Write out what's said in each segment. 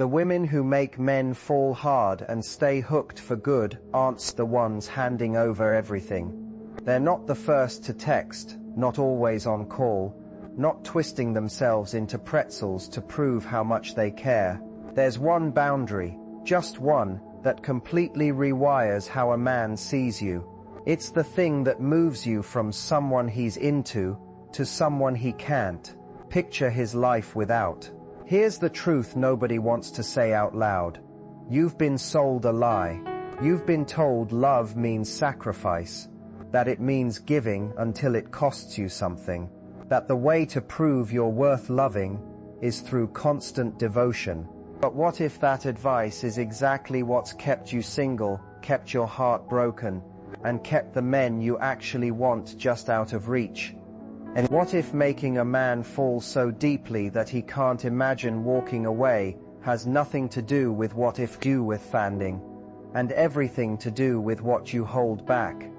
The women who make men fall hard and stay hooked for good aren't the ones handing over everything. They're not the first to text, not always on call, not twisting themselves into pretzels to prove how much they care. There's one boundary, just one, that completely rewires how a man sees you. It's the thing that moves you from someone he's into to someone he can't picture his life without. Here's the truth nobody wants to say out loud. You've been sold a lie. You've been told love means sacrifice, that it means giving until it costs you something, that the way to prove you're worth loving is through constant devotion. But what if that advice is exactly what's kept you single, kept your heart broken, and kept the men you actually want just out of reach? And what if making a man fall so deeply that he can't imagine walking away has nothing to do with what if do with fanding, and everything to do with what you hold back?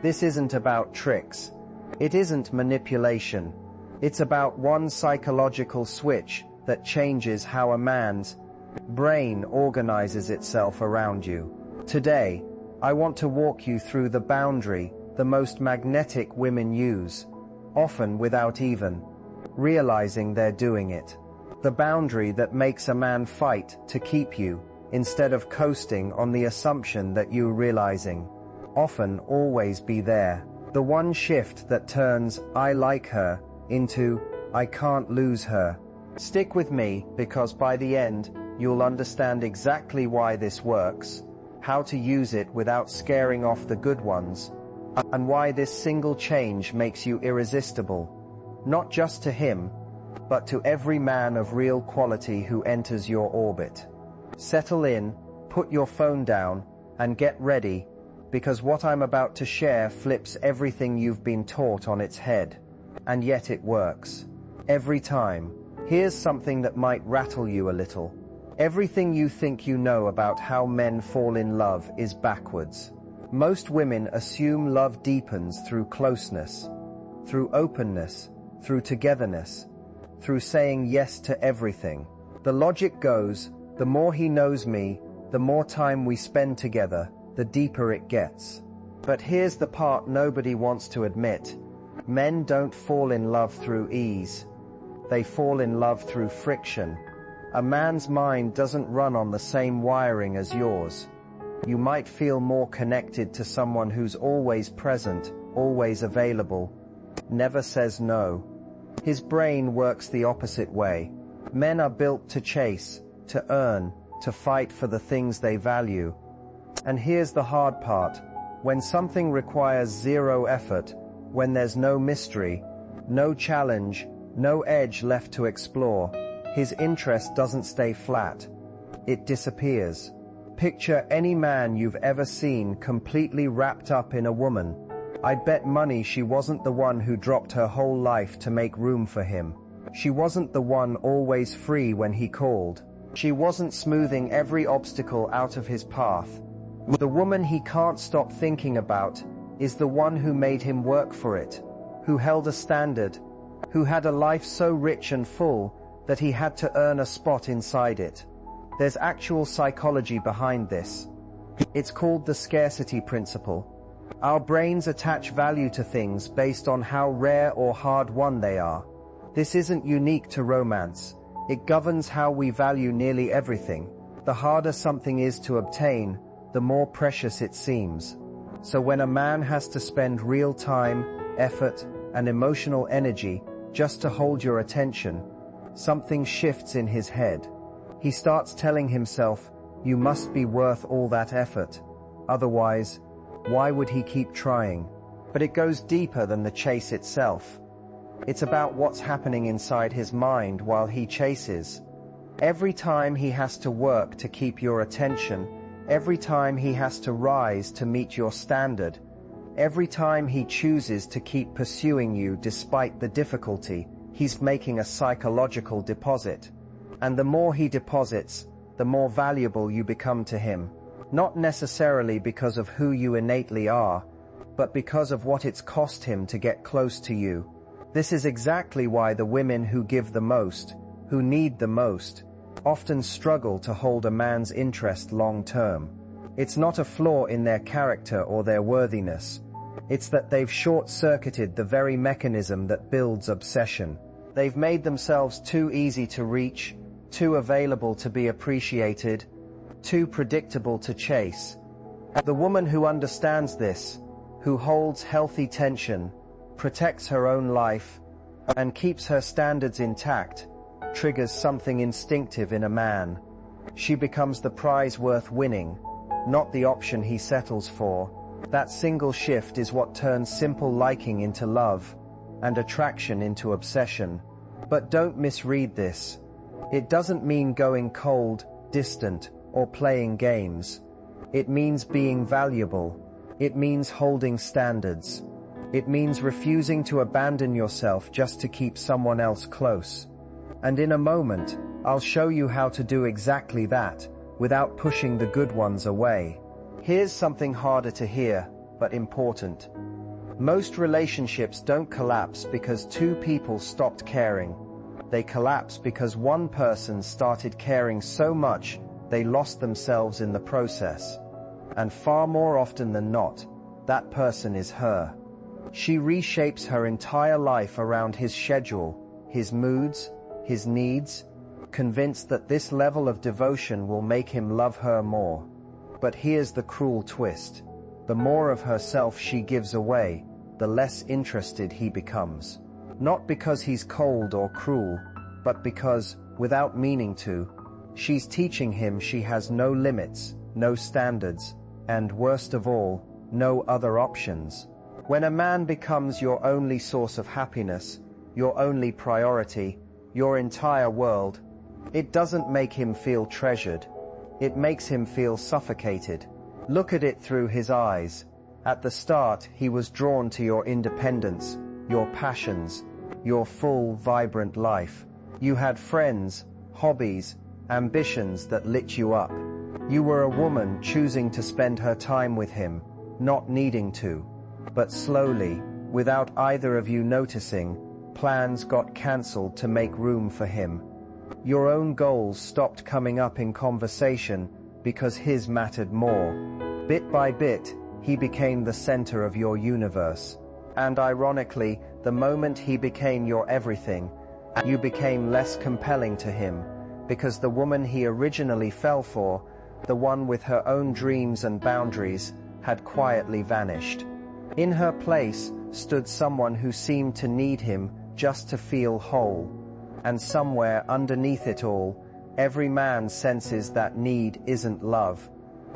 This isn't about tricks. It isn't manipulation. It's about one psychological switch that changes how a man's brain organizes itself around you. Today, I want to walk you through the boundary the most magnetic women use, often without even realizing they're doing it. The boundary that makes a man fight to keep you, instead of coasting on the assumption that you're realizing. Often always be there. The one shift that turns "I like her" into "I can't lose her." Stick with me, because by the end, you'll understand exactly why this works, how to use it without scaring off the good ones, and why this single change makes you irresistible, not just to him, but to every man of real quality who enters your orbit. Settle in, put your phone down, and get ready, because what I'm about to share flips everything you've been taught on its head. And yet it works. Every time. Here's something that might rattle you a little. Everything you think you know about how men fall in love is backwards. Most women assume love deepens through closeness, through openness, through togetherness, through saying yes to everything. The logic goes, the more he knows me, the more time we spend together, the deeper it gets. But here's the part nobody wants to admit. Men don't fall in love through ease. They fall in love through friction. A man's mind doesn't run on the same wiring as yours. You might feel more connected to someone who's always present, always available, never says no. His brain works the opposite way. Men are built to chase, to earn, to fight for the things they value. And here's the hard part. When something requires zero effort, when there's no mystery, no challenge, no edge left to explore, his interest doesn't stay flat. It disappears. Picture any man you've ever seen completely wrapped up in a woman. I'd bet money she wasn't the one who dropped her whole life to make room for him. She wasn't the one always free when he called. She wasn't smoothing every obstacle out of his path. The woman he can't stop thinking about is the one who made him work for it, who held a standard, who had a life so rich and full that he had to earn a spot inside it. There's actual psychology behind this. It's called the scarcity principle. Our brains attach value to things based on how rare or hard-won they are. This isn't unique to romance. It governs how we value nearly everything. The harder something is to obtain, the more precious it seems. So when a man has to spend real time, effort, and emotional energy just to hold your attention, something shifts in his head. He starts telling himself, you must be worth all that effort. Otherwise, why would he keep trying? But it goes deeper than the chase itself. It's about what's happening inside his mind while he chases. Every time he has to work to keep your attention, every time he has to rise to meet your standard, every time he chooses to keep pursuing you despite the difficulty, he's making a psychological deposit. And the more he deposits, the more valuable you become to him. Not necessarily because of who you innately are, but because of what it's cost him to get close to you. This is exactly why the women who give the most, who need the most, often struggle to hold a man's interest long term. It's not a flaw in their character or their worthiness. It's that they've short-circuited the very mechanism that builds obsession. They've made themselves too easy to reach, too available to be appreciated, too predictable to chase. The woman who understands this, who holds healthy tension, protects her own life, and keeps her standards intact, triggers something instinctive in a man. She becomes the prize worth winning, not the option he settles for. That single shift is what turns simple liking into love, and attraction into obsession. But don't misread this. It doesn't mean going cold, distant, or playing games. It means being valuable. It means holding standards. It means refusing to abandon yourself just to keep someone else close. And in a moment, I'll show you how to do exactly that, without pushing the good ones away. Here's something harder to hear, but important. Most relationships don't collapse because two people stopped caring. They collapse because one person started caring so much they lost themselves in the process. And far more often than not, that person is her. She reshapes her entire life around his schedule, his moods, his needs, convinced that this level of devotion will make him love her more. But here's the cruel twist. The more of herself she gives away, the less interested he becomes. Not because he's cold or cruel, but because, without meaning to, she's teaching him she has no limits, no standards, and worst of all, no other options. When a man becomes your only source of happiness, your only priority, your entire world, it doesn't make him feel treasured. It makes him feel suffocated. Look at it through his eyes. At the start, he was drawn to your independence, your passions, your full, vibrant life. You had friends, hobbies, ambitions that lit you up. You were a woman choosing to spend her time with him, not needing to. But slowly, without either of you noticing, plans got cancelled to make room for him. Your own goals stopped coming up in conversation because his mattered more. Bit by bit, he became the center of your universe. And ironically, the moment he became your everything, you became less compelling to him, because the woman he originally fell for, the one with her own dreams and boundaries, had quietly vanished. In her place stood someone who seemed to need him just to feel whole. And somewhere underneath it all, every man senses that need isn't love,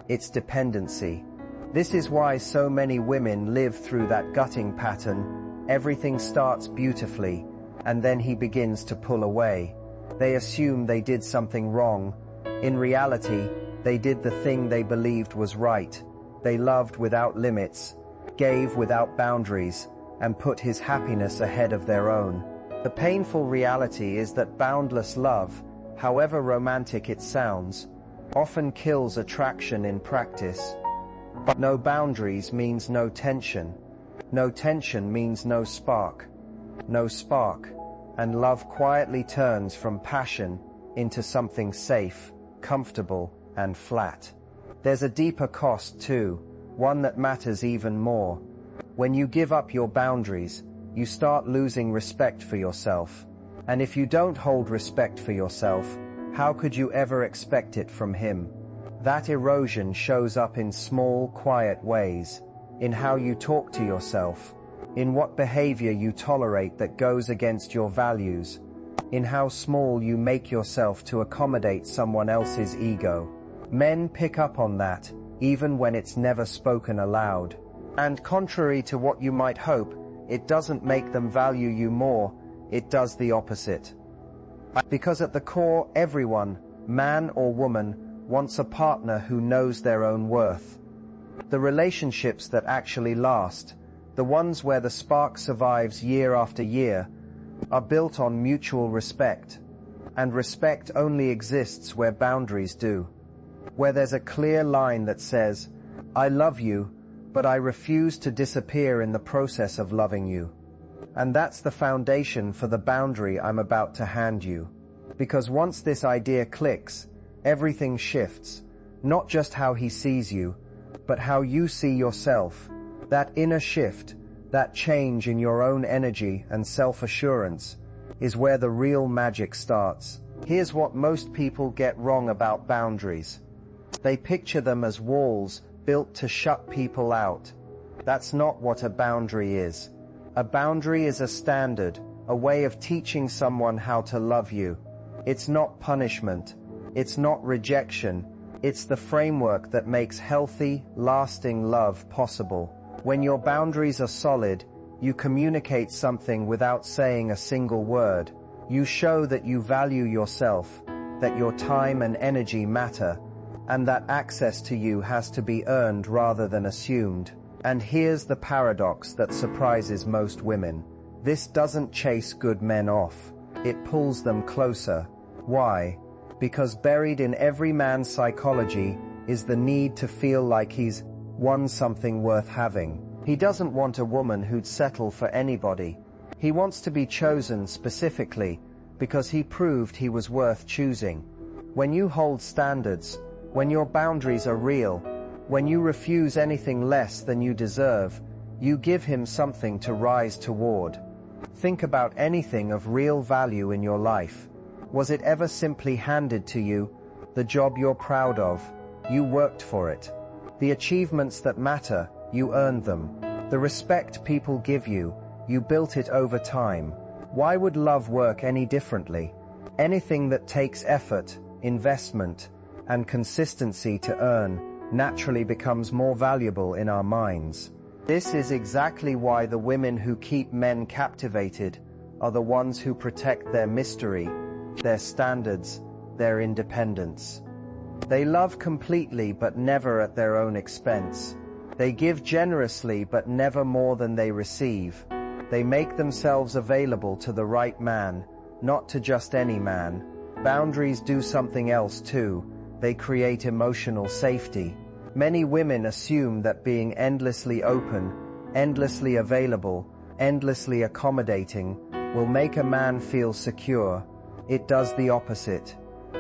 it's dependency. This is why so many women live through that gutting pattern. Everything starts beautifully, and then he begins to pull away. They assume they did something wrong. In reality, they did the thing they believed was right. They loved without limits, gave without boundaries, and put his happiness ahead of their own. The painful reality is that boundless love, however romantic it sounds, often kills attraction in practice. But no boundaries means no tension. No tension means no spark. No spark, and love quietly turns from passion into something safe, comfortable, and flat. There's a deeper cost too, one that matters even more. When you give up your boundaries, you start losing respect for yourself. And if you don't hold respect for yourself, how could you ever expect it from him? That erosion shows up in small, quiet ways, in how you talk to yourself, in what behavior you tolerate that goes against your values, in how small you make yourself to accommodate someone else's ego. Men pick up on that, even when it's never spoken aloud. And contrary to what you might hope, it doesn't make them value you more, it does the opposite. Because at the core, everyone, man or woman, wants a partner who knows their own worth. The relationships that actually last, the ones where the spark survives year after year, are built on mutual respect. And respect only exists where boundaries do. Where there's a clear line that says, I love you, but I refuse to disappear in the process of loving you. And that's the foundation for the boundary I'm about to hand you. Because once this idea clicks, everything shifts. Not just how he sees you, but how you see yourself. That inner shift, that change in your own energy and self-assurance, is where the real magic starts. Here's what most people get wrong about boundaries. They picture them as walls built to shut people out. That's not what a boundary is. A boundary is a standard, a way of teaching someone how to love you. It's not punishment. It's not rejection. It's the framework that makes healthy, lasting love possible. When your boundaries are solid, you communicate something without saying a single word. You show that you value yourself, that your time and energy matter, and that access to you has to be earned rather than assumed. And here's the paradox that surprises most women. This doesn't chase good men off. It pulls them closer. Why? Because buried in every man's psychology is the need to feel like he's won something worth having. He doesn't want a woman who'd settle for anybody. He wants to be chosen specifically because he proved he was worth choosing. When you hold standards, when your boundaries are real, when you refuse anything less than you deserve, you give him something to rise toward. Think about anything of real value in your life. Was it ever simply handed to you? The job you're proud of, you worked for it. The achievements that matter, you earned them. The respect people give you, you built it over time. Why would love work any differently? Anything that takes effort, investment, and consistency to earn naturally becomes more valuable in our minds. This is exactly why the women who keep men captivated are the ones who protect their mystery, their standards, their independence. They love completely but never at their own expense. They give generously but never more than they receive. They make themselves available to the right man, not to just any man. Boundaries do something else too. They create emotional safety. Many women assume that being endlessly open, endlessly available, endlessly accommodating will make a man feel secure. It does the opposite.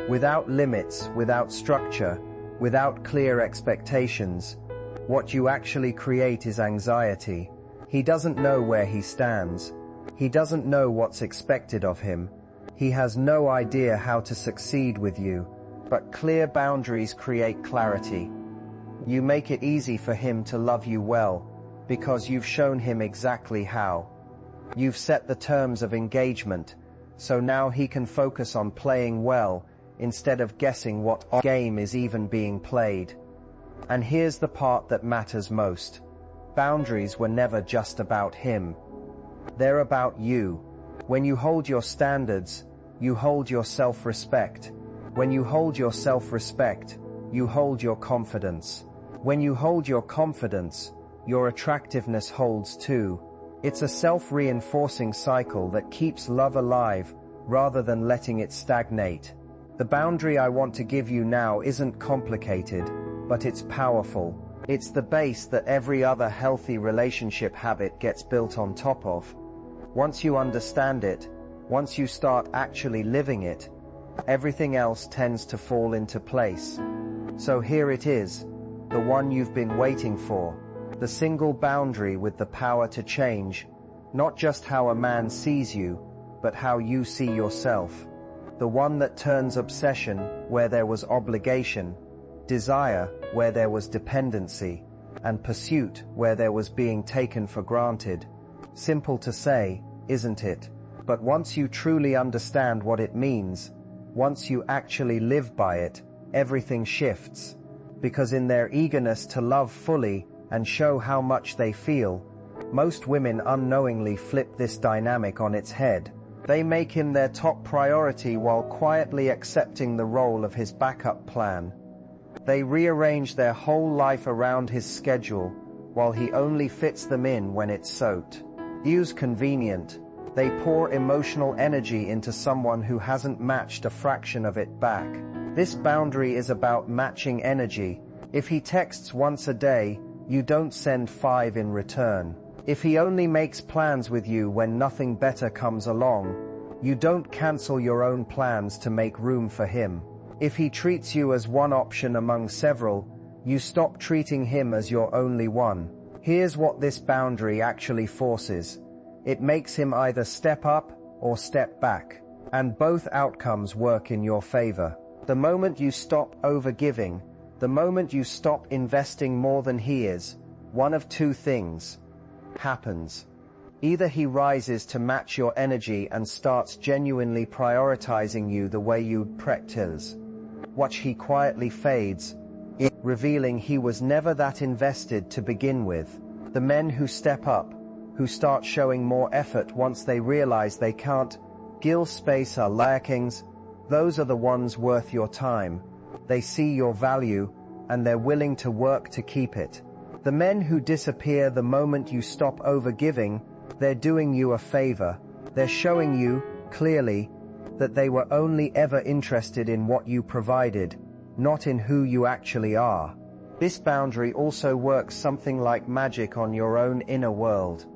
Without limits, without structure, without clear expectations, what you actually create is anxiety. He doesn't know where he stands. He doesn't know what's expected of him. He has no idea how to succeed with you. But clear boundaries create clarity. You make it easy for him to love you well, because you've shown him exactly how. You've set the terms of engagement, so now he can focus on playing well instead of guessing what game is even being played. And here's the part that matters most. Boundaries were never just about him. They're about you. When you hold your standards, you hold your self-respect. When you hold your self-respect, you hold your confidence. When you hold your confidence, your attractiveness holds too. It's a self-reinforcing cycle that keeps love alive rather than letting it stagnate. The boundary I want to give you now isn't complicated, but it's powerful. It's the base that every other healthy relationship habit gets built on top of. Once you understand it, once you start actually living it, everything else tends to fall into place. So here it is, the one you've been waiting for, the single boundary with the power to change, not just how a man sees you, but how you see yourself. The one that turns obsession where there was obligation, desire where there was dependency, and pursuit where there was being taken for granted. Simple to say, isn't it? But once you truly understand what it means, once you actually live by it, everything shifts. Because in their eagerness to love fully and show how much they feel, most women unknowingly flip this dynamic on its head. They make him their top priority while quietly accepting the role of his backup plan. They rearrange their whole life around his schedule, while he only fits them in when it's soaked. Use convenient. They pour emotional energy into someone who hasn't matched a fraction of it back. This boundary is about matching energy. If he texts once a day, you don't send 5 in return. If he only makes plans with you when nothing better comes along, You don't cancel your own plans to make room for him. If he treats you as one option among several, you stop treating him as your only one. Here's what this boundary actually forces. It makes him either step up or step back, and both outcomes work in your favor. The moment you stop overgiving, the moment you stop investing more than he is, one of two things happens. Either he rises to match your energy and starts genuinely prioritizing you the way you'd practice. Watch he quietly fades, revealing he was never that invested to begin with. The men who step up, who start showing more effort once they realize they can't gill space are lackings, those are the ones worth your time. They see your value, and they're willing to work to keep it. The men who disappear the moment you stop overgiving, they're doing you a favor. They're showing you, clearly, that they were only ever interested in what you provided, not in who you actually are. This boundary also works something like magic on your own inner world.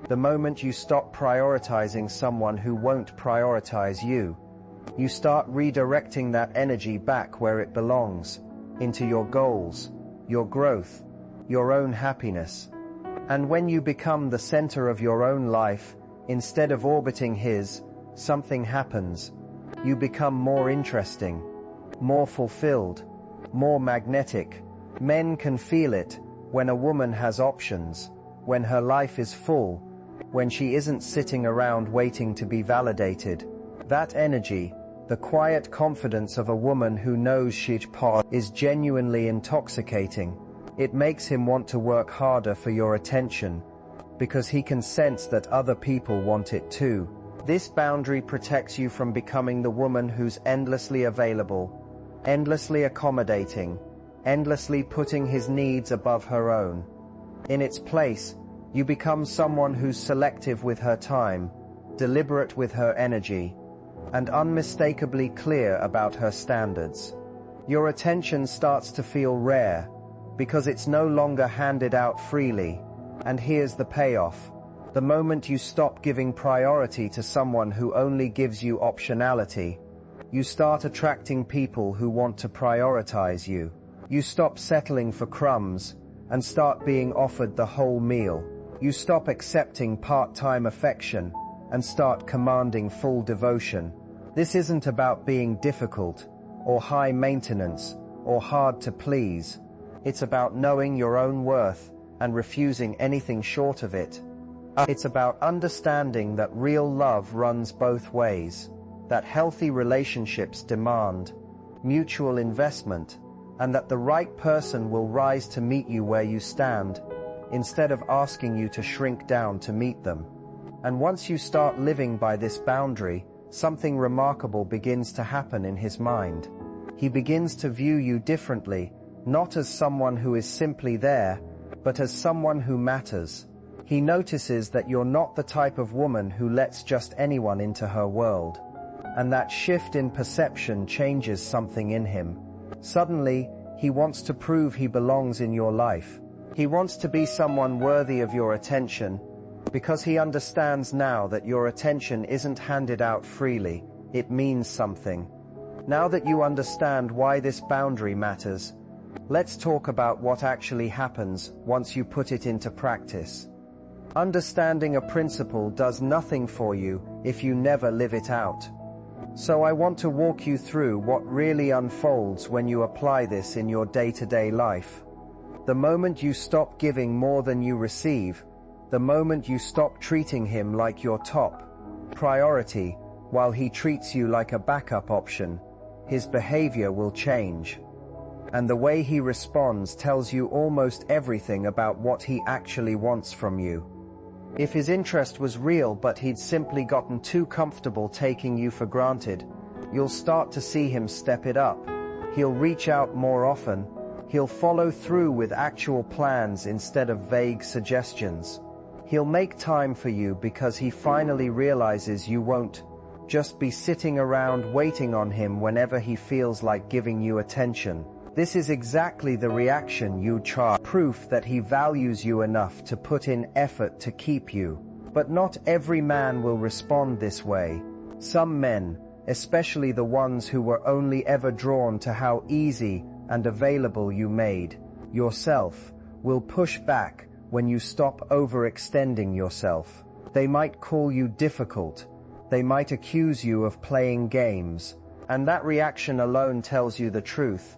The moment you stop prioritizing someone who won't prioritize you, you start redirecting that energy back where it belongs, into your goals, your growth, your own happiness. And when you become the center of your own life, instead of orbiting his, something happens. You become more interesting, more fulfilled, more magnetic. Men can feel it when a woman has options, when her life is full, when she isn't sitting around waiting to be validated. That energy, the quiet confidence of a woman who knows she's part, is genuinely intoxicating. It makes him want to work harder for your attention, because he can sense that other people want it too. This boundary protects you from becoming the woman who's endlessly available, endlessly accommodating, endlessly putting his needs above her own. In its place, you become someone who's selective with her time, deliberate with her energy, and unmistakably clear about her standards. Your attention starts to feel rare, because it's no longer handed out freely. And here's the payoff. The moment you stop giving priority to someone who only gives you optionality, you start attracting people who want to prioritize you. You stop settling for crumbs and start being offered the whole meal. You stop accepting part-time affection and start commanding full devotion. This isn't about being difficult or high maintenance or hard to please. It's about knowing your own worth and refusing anything short of it. It's about understanding that real love runs both ways, that healthy relationships demand mutual investment, and that the right person will rise to meet you where you stand, instead of asking you to shrink down to meet them. And once you start living by this boundary, something remarkable begins to happen in his mind. He begins to view you differently, not as someone who is simply there, but as someone who matters. He notices that you're not the type of woman who lets just anyone into her world. And that shift in perception changes something in him. Suddenly, he wants to prove he belongs in your life. He wants to be someone worthy of your attention, because he understands now that your attention isn't handed out freely, it means something. Now that you understand why this boundary matters, let's talk about what actually happens once you put it into practice. Understanding a principle does nothing for you if you never live it out. So I want to walk you through what really unfolds when you apply this in your day-to-day life. The moment you stop giving more than you receive, the moment you stop treating him like your top priority while he treats you like a backup option, his behavior will change. And the way he responds tells you almost everything about what he actually wants from you. If his interest was real but he'd simply gotten too comfortable taking you for granted, you'll start to see him step it up. He'll reach out more often. He'll follow through with actual plans instead of vague suggestions. He'll make time for you because he finally realizes you won't just be sitting around waiting on him whenever he feels like giving you attention. This is exactly the reaction you'd try. Proof that he values you enough to put in effort to keep you. But not every man will respond this way. Some men, especially the ones who were only ever drawn to how easy and available you made yourself, will push back when you stop overextending yourself. They might call you difficult. They might accuse you of playing games. And that reaction alone tells you the truth.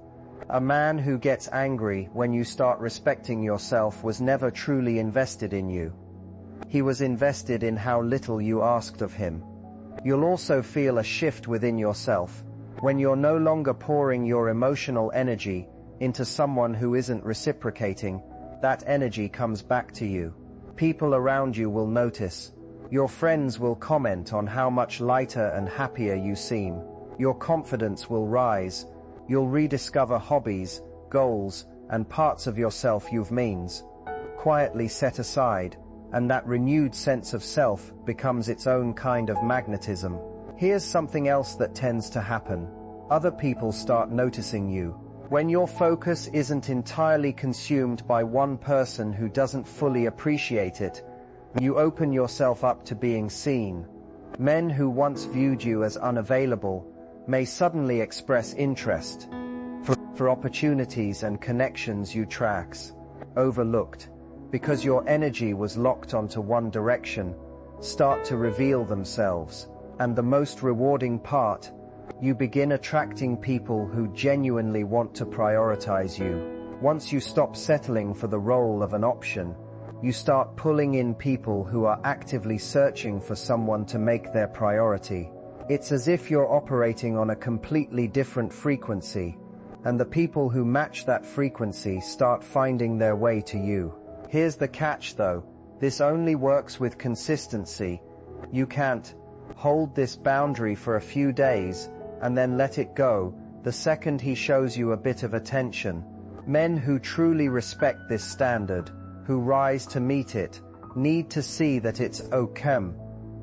A man who gets angry when you start respecting yourself was never truly invested in you. He was invested in how little you asked of him. You'll also feel a shift within yourself when you're no longer pouring your emotional energy into someone who isn't reciprocating. That energy comes back to you. People around you will notice. Your friends will comment on how much lighter and happier you seem. Your confidence will rise. You'll rediscover hobbies, goals, and parts of yourself you've quietly set aside, and that renewed sense of self becomes its own kind of magnetism. Here's something else that tends to happen. Other people start noticing you. When your focus isn't entirely consumed by one person who doesn't fully appreciate it, you open yourself up to being seen. Men who once viewed you as unavailable may suddenly express interest for opportunities and connections you overlooked, because your energy was locked onto one direction, start to reveal themselves. And the most rewarding part, you begin attracting people who genuinely want to prioritize you. Once you stop settling for the role of an option, you start pulling in people who are actively searching for someone to make their priority. It's as if you're operating on a completely different frequency, and the people who match that frequency start finding their way to you. Here's the catch though, this only works with consistency. You can't hold this boundary for a few days and then let it go the second he shows you a bit of attention. Men who truly respect this standard, who rise to meet it, need to see that it's okay,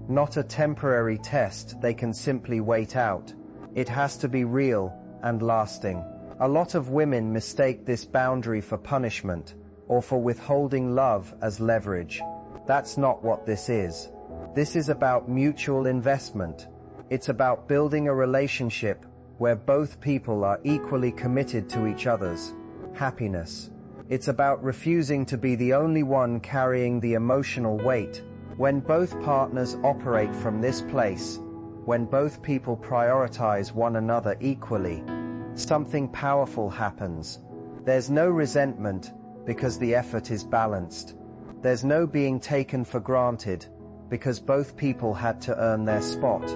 not a temporary test they can simply wait out. It has to be real and lasting. A lot of women mistake this boundary for punishment or for withholding love as leverage. That's not what this is. This is about mutual investment. It's about building a relationship where both people are equally committed to each other's happiness. It's about refusing to be the only one carrying the emotional weight. When both partners operate from this place, when both people prioritize one another equally, something powerful happens. There's no resentment because the effort is balanced. There's no being taken for granted because both people had to earn their spot.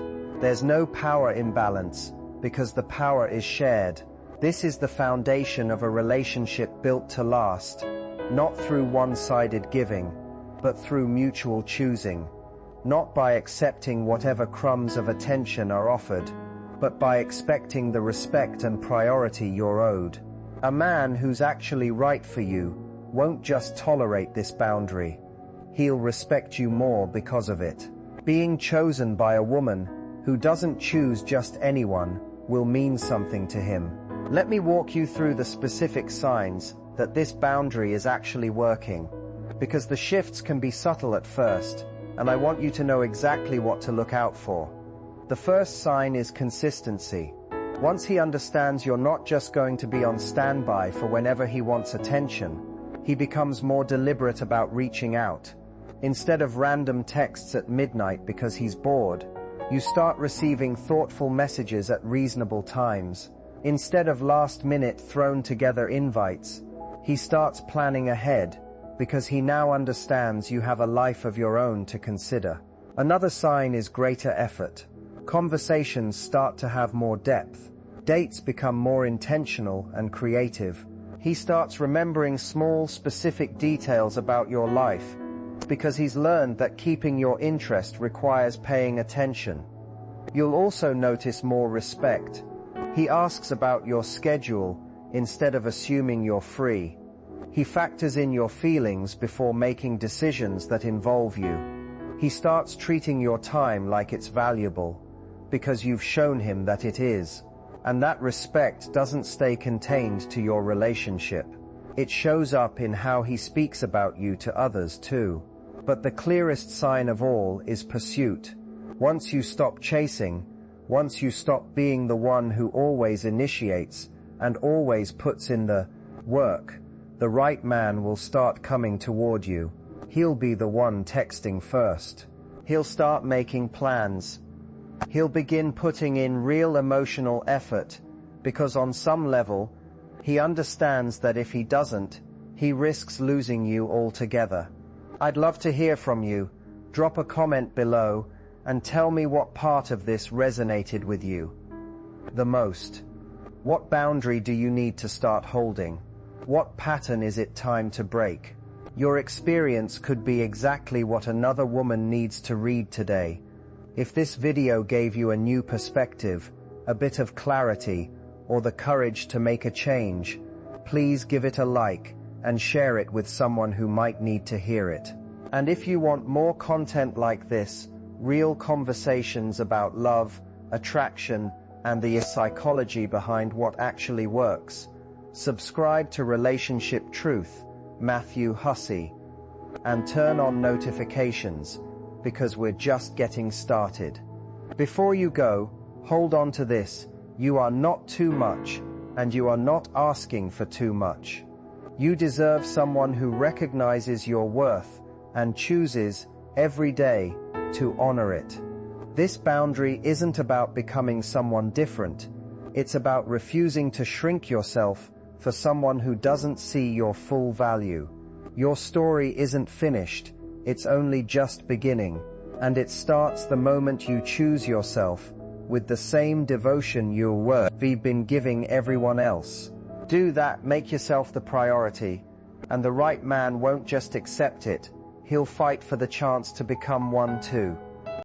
There's no power imbalance because the power is shared. This is the foundation of a relationship built to last, not through one-sided giving, but through mutual choosing. Not by accepting whatever crumbs of attention are offered, but by expecting the respect and priority you're owed. A man who's actually right for you won't just tolerate this boundary. He'll respect you more because of it. Being chosen by a woman who doesn't choose just anyone will mean something to him. Let me walk you through the specific signs that this boundary is actually working, because the shifts can be subtle at first, and I want you to know exactly what to look out for. The first sign is consistency. Once he understands you're not just going to be on standby for whenever he wants attention, he becomes more deliberate about reaching out. Instead of random texts at midnight because he's bored, you start receiving thoughtful messages at reasonable times. Instead of last-minute thrown-together invites, he starts planning ahead because he now understands you have a life of your own to consider. Another sign is greater effort. Conversations start to have more depth. Dates become more intentional and creative. He starts remembering small, specific details about your life because he's learned that keeping your interest requires paying attention. You'll also notice more respect. He asks about your schedule instead of assuming you're free. He factors in your feelings before making decisions that involve you. He starts treating your time like it's valuable because you've shown him that it is. And that respect doesn't stay contained to your relationship. It shows up in how he speaks about you to others too. But the clearest sign of all is pursuit. Once you stop chasing, once you stop being the one who always initiates and always puts in the work, the right man will start coming toward you. He'll be the one texting first. He'll start making plans. He'll begin putting in real emotional effort, because on some level, he understands that if he doesn't, he risks losing you altogether. I'd love to hear from you. Drop a comment below and tell me what part of this resonated with you the most. What boundary do you need to start holding? What pattern is it time to break? Your experience could be exactly what another woman needs to read today. If this video gave you a new perspective, a bit of clarity, or the courage to make a change, please give it a like and share it with someone who might need to hear it. And if you want more content like this, real conversations about love, attraction, and the psychology behind what actually works, subscribe to Relationship Truth, Matthew Hussey, and turn on notifications, because we're just getting started. Before you go, hold on to this: you are not too much, and you are not asking for too much. You deserve someone who recognizes your worth and chooses every day to honor it. This boundary isn't about becoming someone different. It's about refusing to shrink yourself for someone who doesn't see your full value. Your story isn't finished, it's only just beginning, and it starts the moment you choose yourself with the same devotion you've been giving everyone else. Do that, make yourself the priority, and the right man won't just accept it, he'll fight for the chance to become one too.